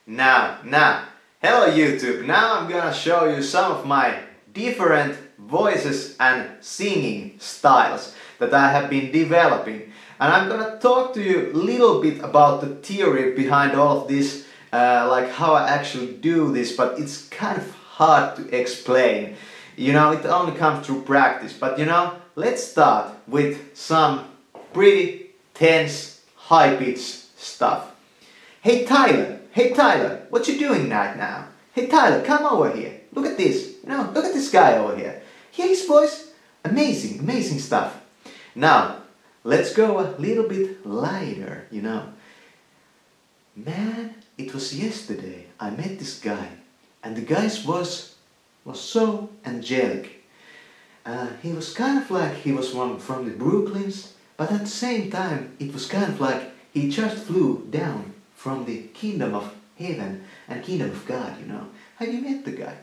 Now, hello YouTube. Now I'm gonna show you some of my different voices and singing styles that I have been developing. And I'm gonna talk to you a little bit about the theory behind all of this, like how I actually do this, but it's kind of hard to explain. You know, it only comes through practice. But you know, let's start with some pretty tense, high-pitched stuff. Hey Tyler, what you doing right now? Hey Tyler, come over here. Look at this. No, look at this guy over here. Hear his voice? Amazing stuff. Now, let's go a little bit lighter, you know. Man, it was yesterday I met this guy, and the guy's voice was so angelic. He was kind of like he was one from the Brooklyns, but at the same time it was kind of like he just flew down from the kingdom of heaven and kingdom of God, you know. Have you met the guy?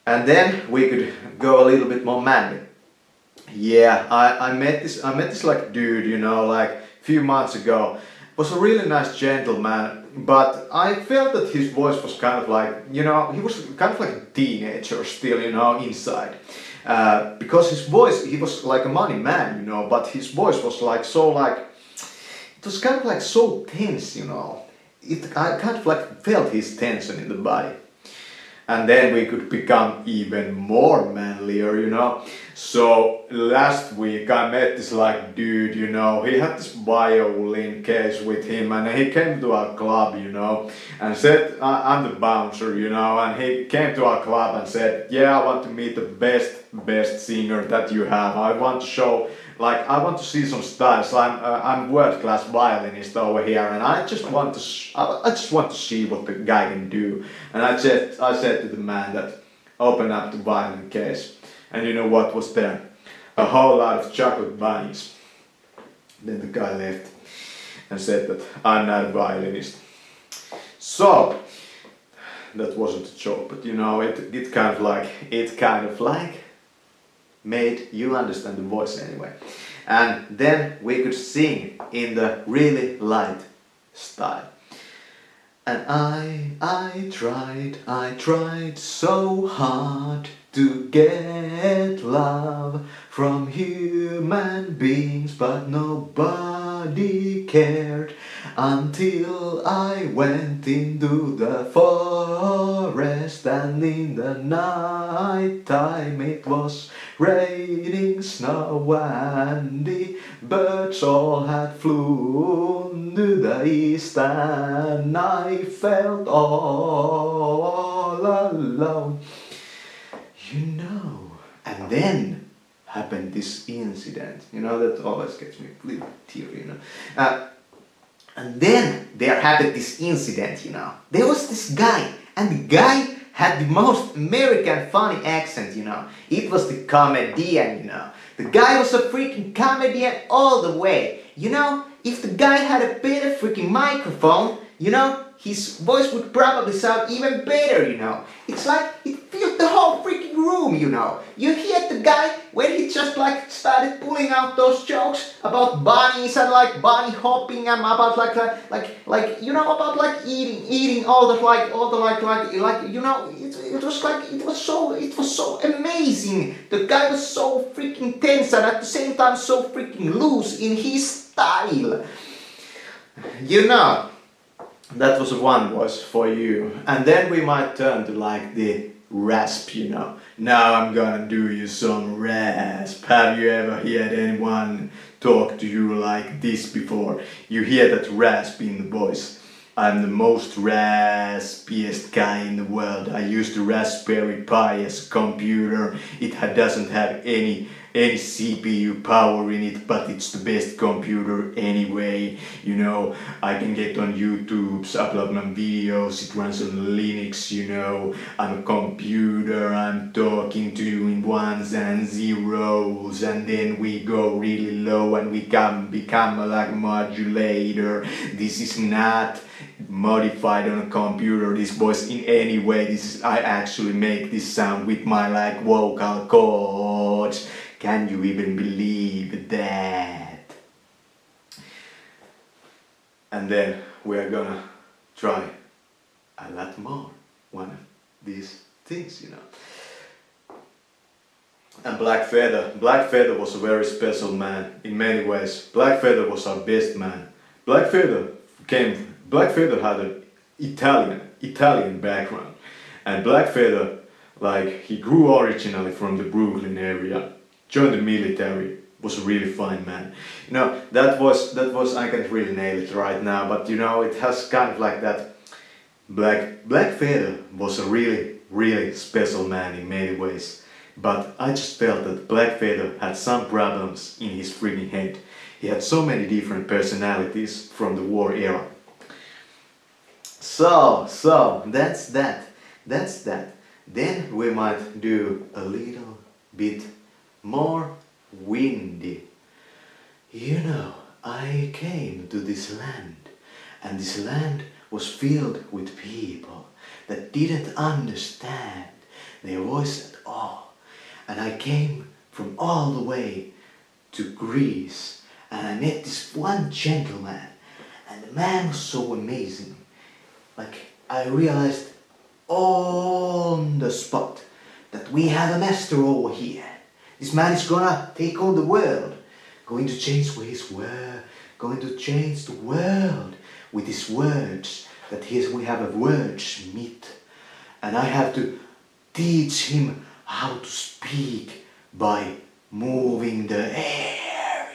And then we could go a little bit more manly. Yeah, I met this like dude, you know, like a few months ago. Was a really nice gentleman, but I felt that his voice was kind of like, you know, he was kind of like a teenager still, you know, inside. Because his voice, he was like a money man, you know, but his voice was like so like, it was kind of like so tense, you know. I kind of like felt his tension in the body. And then we could become even more manlier, you know. So last week I met this like dude, you know. He had this violin case with him, and he came to our club, you know, and said, I'm the bouncer, you know, and he came to our club and said, yeah, I want to meet the best singer that you have. I want to show, like, I want to see some styles. I'm world-class violinist over here, and I just want to see what the guy can do. And I said to the man that open up the violin case, and you know what was there? A whole lot of chocolate bunnies. Then the guy left and said that I'm not a violinist. So that wasn't a joke, but you know, it kind of like made you understand the voice anyway. And then we could sing in the really light style. And I tried so hard to get love from human beings, but nobody cared until I went into the forest, and in the night time it was raining snow, and the birds all had flown to the east, and I felt all alone, you know. And then happened this incident, you know, that always gets me a little teary, you know. And then there happened this incident, you know. There was this guy, and the guy had the most American funny accent, you know. It was the comedian, you know. The guy was a freaking comedian all the way. You know, if the guy had a better freaking microphone, you know, his voice would probably sound even better, you know. It's like it filled the whole freaking room, you know. You hear the guy when he just like started pulling out those jokes about bunnies and like bunny hopping and about like you know, about like eating all the you know, it was so amazing. The guy was so freaking tense and at the same time so freaking loose in his style. You know. That was one voice for you. And then we might turn to like the rasp, you know. Now I'm gonna do you some rasp. Have you ever heard anyone talk to you like this before? You hear that rasp in the voice. I'm the most raspiest guy in the world. I used the Raspberry Pi as a computer. It doesn't have any CPU power in it, but it's the best computer anyway. You know, I can get on YouTube, upload my videos, it runs on Linux, you know. I'm a computer, I'm talking to you in ones and zeros, and then we go really low and we become like a modulator. This is not modified on a computer, this voice in any way. I actually make this sound with my like vocal cords. Can you even believe that? And then we are gonna try a lot more one of these things, And Black Feather was a very special man in many ways. Black Feather was our best man. Black Feather had an Italian background, and Black Feather, he grew originally from the Brooklyn area, joined the military, was a really fine man. That was I can't really nail it right now, but it has kind of like that. Black Feather was a really special man in many ways. But I just felt that Black Feather had some problems in his frigging head. He had so many different personalities from the war era. So, that's that. Then we might do a little bit more windy. I came to this land, and this land was filled with people that didn't understand their voice at all. And I came from all the way to Greece, and I met this one gentleman, and the man was so amazing. I realized on the spot that we have a master over here. This man is gonna take on the world, going to change ways, going to change the world with his words. That we have a wordsmith, and I have to teach him how to speak by moving the air,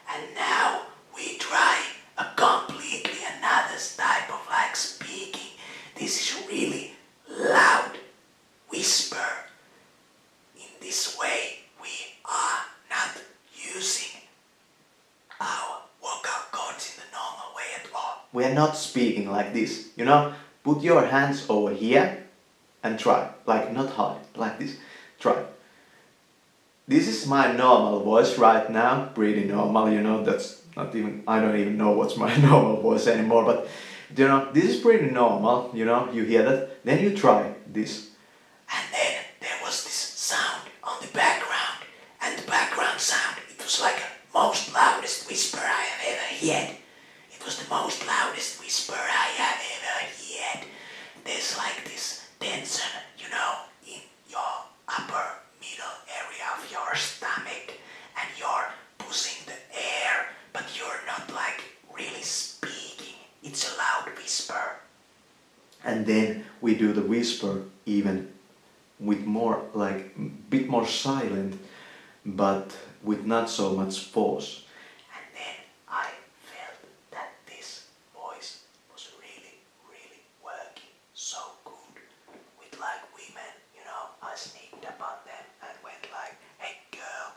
And now we try a completely another type of speaking. This is really loud whisper. In this way, we are not using our vocal cords in the normal way at all. We are not speaking like this, Put your hands over here and try, not hard, like this. Try. This is my normal voice right now, pretty normal, that's not even, I don't even know what's my normal voice anymore, but this is pretty normal, you hear that, then you try this. And then there was this sound on the background, and the background sound, it was like the most loudest whisper I have ever heard. It was the most loudest whisper I have ever heard. There's this tension, in your upper middle area of your stomach, and you're pushing the air, but you're not really speaking. It's a loud whisper. And then we do the whisper even with more, bit more silent, but with not so much force. And then I felt that this voice was really working so good with women, I sneaked up on them and went hey girl,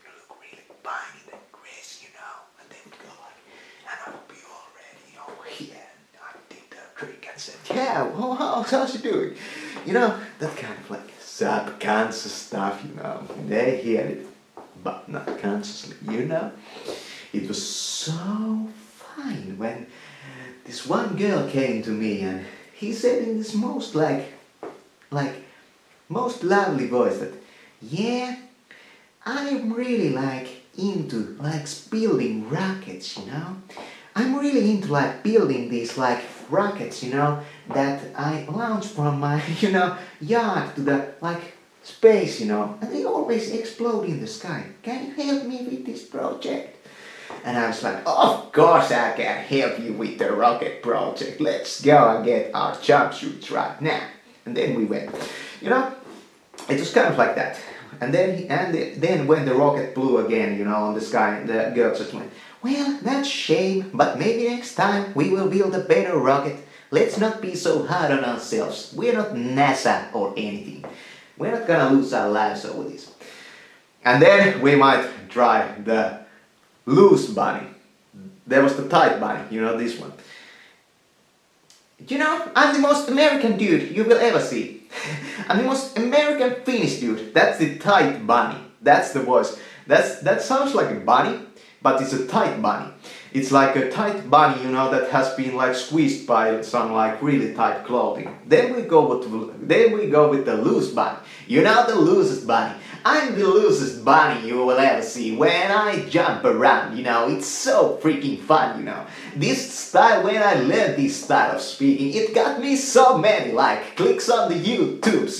you look really fine in that dress, and they would go and I would be already over here, and I did the trick and said, yeah, well, how's she doing? That kind of subconscious stuff, they hear it, but not consciously, It was so fine when this one girl came to me and he said in this most most lovely voice that, yeah, I'm really into building rockets, I'm really into building these rockets, that I launch from my, yard to the space, and they always explode in the sky. Can you help me with this project? And I was of course I can help you with the rocket project. Let's go and get our jumpsuits right now. And then we went. It was kind of like that. And then when the rocket blew again, on the sky, the girl just went, well, that's a shame, but maybe next time we will build a better rocket. Let's not be so hard on ourselves. We're not NASA or anything. We're not gonna lose our lives over this. And then we might try the loose bunny. There was the tight bunny, this one. I'm the most American dude you will ever see. I'm the most American Finnish dude. That's the tight bunny. That's the voice. That sounds like a bunny, but it's a tight bunny. It's like a tight bunny, that has been squeezed by some really tight clothing. Then we go with the loose bunny. The loosest bunny. I'm the loosest bunny you will ever see when I jump around, it's so freaking fun, This style, when I learned this style of speaking, it got me so many clicks on the YouTubes,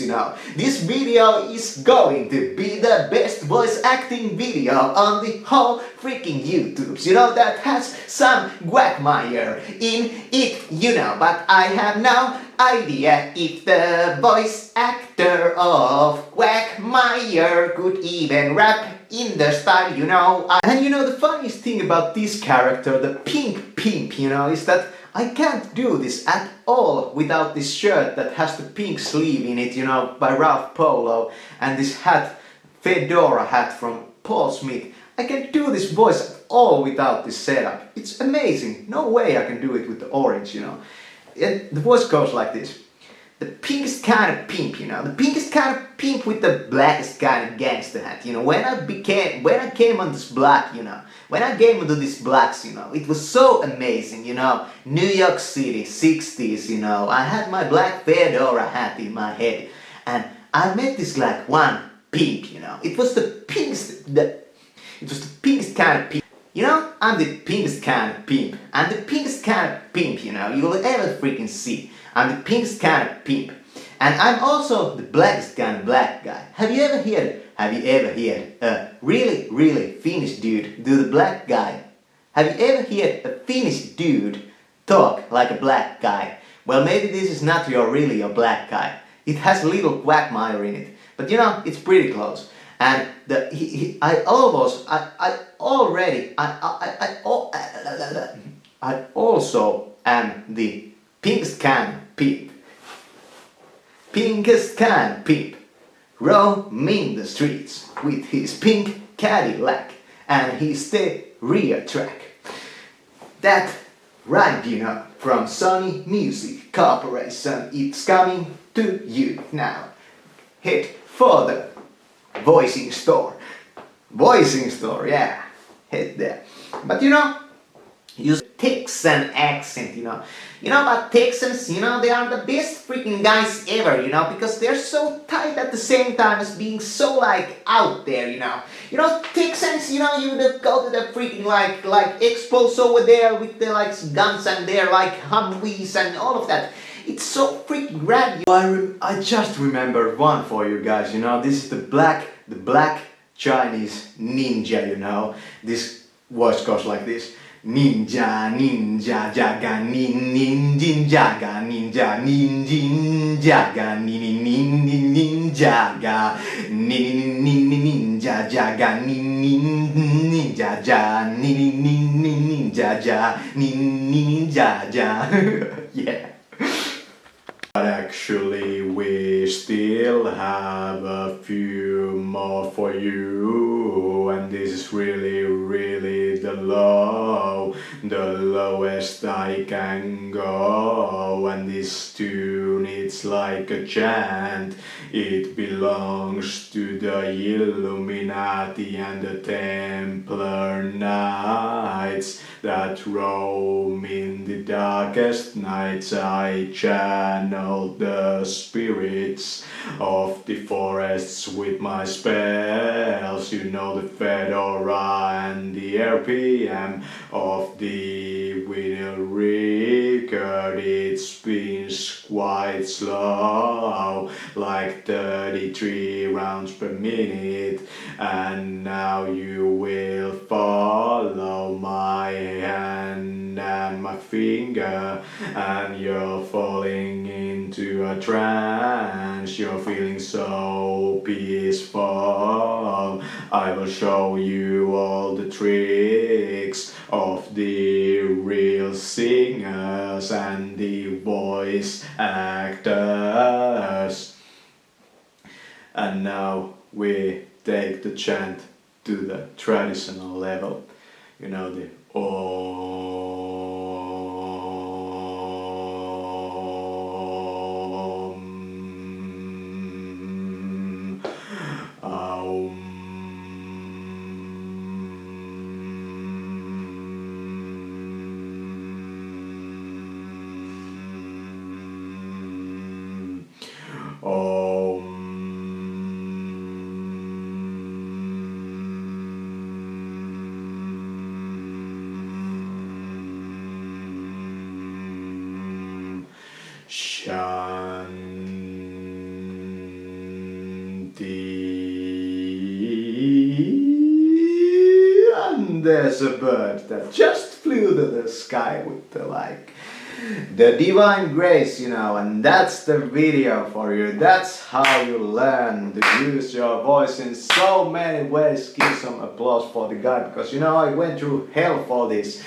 This video is going to be the best voice acting video on the whole freaking YouTubes, that has some quagmire in it, but I have no idea if the voice actor of Quagmire could even rap in the style, And the funniest thing about this character, the Pink Pimp, is that I can't do this at all without this shirt that has the pink sleeve in it, by Ralph Polo, and this hat, Fedora hat from Paul Smith. I can't do this voice at all without this setup. It's amazing. No way I can do it with the orange, The voice goes like this. The pinkest kind of pimp, the pinkest kind of pimp with the blackest kind of gangster hat, When I came on this black, when I came into this blacks, it was so amazing, New York City, 60s, I had my black fedora hat in my head, and I met this one pimp, It was the pinkest kind of pimp. I'm the pinkest kind of pimp. I'm the pinkest kind of pimp, you will ever freaking see. I'm the pinkest kind of pimp. And I'm also the blackest kind of black guy. Have you ever heard a really, really Finnish dude do the black guy? Have you ever heard a Finnish dude talk like a black guy? Well, maybe this is not really your black guy. It has a little quagmire in it. But it's pretty close. And I also am the pinkest kind of pimp. Pinkest kind of pimp, roaming the streets with his pink Cadillac and his rear track. That rhyme, from Sony Music Corporation, it's coming to you now. Head for the voicing store. Voicing store, yeah. Head there. But use Texan accent, But Texans, they are the best freaking guys ever, because they're so tight at the same time as being so out there, Texans, you go to the freaking expos over there with the guns and their Humvees and all of that. It's so freaking rad. I just remembered one for you guys, This is the black Chinese ninja, This voice goes like this. Ninja, ninja, jaga, ninjaga, ninja, ninjaga, ninjaga, ninja, jaga, ninja, yeah. But actually we still have a few more for you, and this is really, really the lowest I can go, and this tune, it's like a chant. It belongs to the Illuminati and the Templar Knights that roam in the darkest nights. I channel the spirits of the forests with my spells, the Fedora and the RPM of the vinyl record. It spins quite slow, like 33 rounds per minute, and now you will follow my hand and my finger, and you're falling into a trance. You're feeling so peaceful. I will show you all the tricks of the real singers and the voice actors. And now we take the chant to the traditional level, the Shanti. And there's a bird that just flew to the sky with the divine grace, you know, and that's the video for you. That's how you learn to use your voice in so many ways. Give some applause for the guy, because you know I went through hell for this.